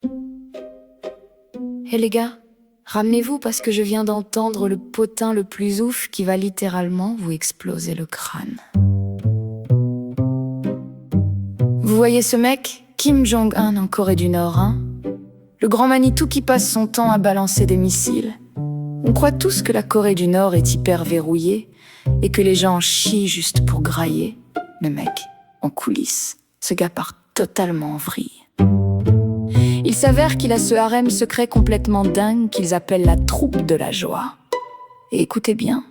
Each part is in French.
Hé les gars, ramenez-vous parce que je viens d'entendre le potin le plus ouf qui va littéralement vous exploser le crâne. Vous voyez ce mec, Kim Jong-un en Corée du Nord, hein? Le grand Manitou qui passe son temps à balancer des missiles. On croit tous que la Corée du Nord est hyper verrouillée et que les gens chient juste pour grailler. Mais mec, en coulisses, ce gars part totalement en vrille. Il s'avère qu'il a ce harem secret complètement dingue qu'ils appellent la troupe de la joie. Et écoutez bien,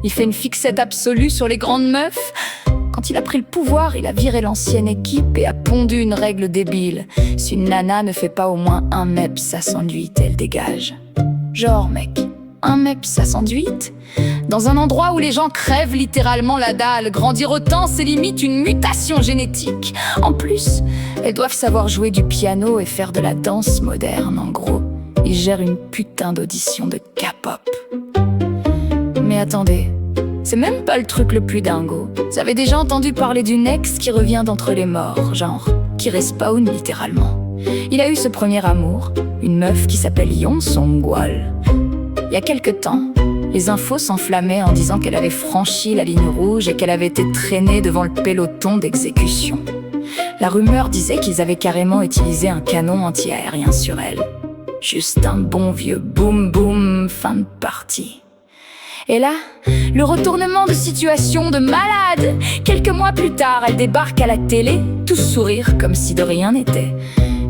il fait une fixette absolue sur les grandes meufs. Quand il a pris le pouvoir, il a viré l'ancienne équipe et a pondu une règle débile. Si une nana ne fait pas au moins 1 meps à s'enduite, elle dégage. Genre mec, 1 meps à s'enduite? Dans un endroit où les gens crèvent littéralement la dalle, grandir autant, c'est limite une mutation génétique. En plus, elles doivent savoir jouer du piano et faire de la danse moderne. En gros, ils gèrent une putain d'audition de K-pop. Mais attendez, c'est même pas le truc le plus dingo. Vous avez déjà entendu parler d'une ex qui revient d'entre les morts, genre, qui respawn littéralement. Il a eu ce premier amour, une meuf qui s'appelle Yeon Song-wol. Il y a quelque temps, les infos s'enflammaient en disant qu'elle avait franchi la ligne rouge et qu'elle avait été traînée devant le peloton d'exécution. La rumeur disait qu'ils avaient carrément utilisé un canon anti-aérien sur elle. Juste un bon vieux boum boum, fin de partie. Et là, le retournement de situation de malade. Quelques mois plus tard, elle débarque à la télé, tous sourire comme si de rien n'était.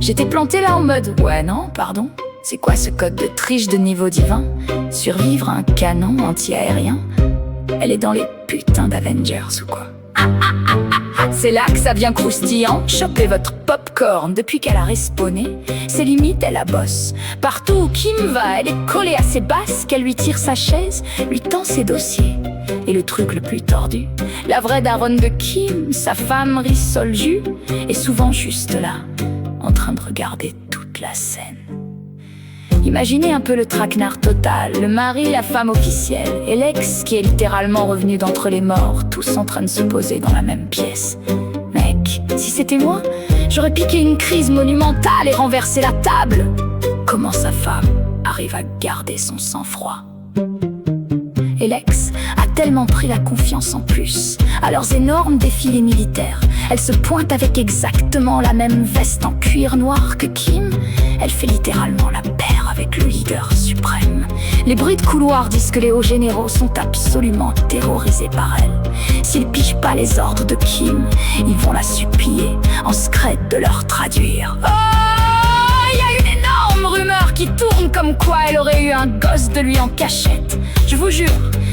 J'étais plantée là en mode « Ouais, non, pardon, c'est quoi ce code de triche de niveau divin? Survivre à un canon anti-aérien? Elle est dans les putains d'Avengers ou quoi ?» C'est là que ça devient croustillant. Chopez votre popcorn. Depuis qu'elle a respawné, c'est limite elle la bosse. Partout où Kim va, elle est collée à ses basses, qu'elle lui tire sa chaise, lui tend ses dossiers. Et le truc le plus tordu, la vraie daronne de Kim, sa femme Ri-Sol Ju, est souvent juste là, en train de regarder toute la scène. Imaginez un peu le traquenard total, le mari, la femme officielle et l'ex qui est littéralement revenu d'entre les morts, tous en train de se poser dans la même pièce. Mec, si c'était moi, j'aurais piqué une crise monumentale et renversé la table. Comment sa femme arrive à garder son sang-froid? Et l'ex a tellement pris la confiance en plus. À leurs énormes défilés militaires, elle se pointe avec exactement la même veste en cuir noir que Kim. Elle fait littéralement la paire avec le leader suprême. Les bruits de couloir disent que les hauts généraux sont absolument terrorisés par elle. S'ils pigent pas les ordres de Kim, ils vont la supplier en secret de leur traduire. Oh, y a une énorme rumeur qui tourne comme quoi elle aurait eu un gosse de lui en cachette. Je vous jure,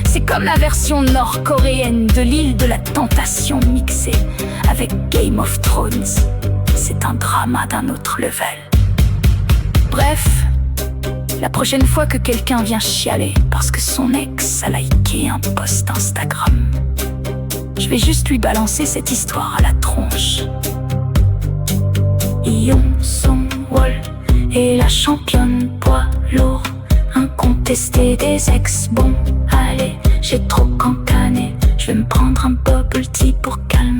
c'est comme la version nord-coréenne de l'île de la tentation mixée avec Game of Thrones. C'est un drama d'un autre level. Bref, la prochaine fois que quelqu'un vient chialer parce que son ex a liké un post Instagram, je vais juste lui balancer cette histoire à la tronche. Yeon Song-wol est la championne poids lourd, incontestée des ex. Bon, allez, j'ai trop cancané, je vais me prendre un bubble tea pour calmer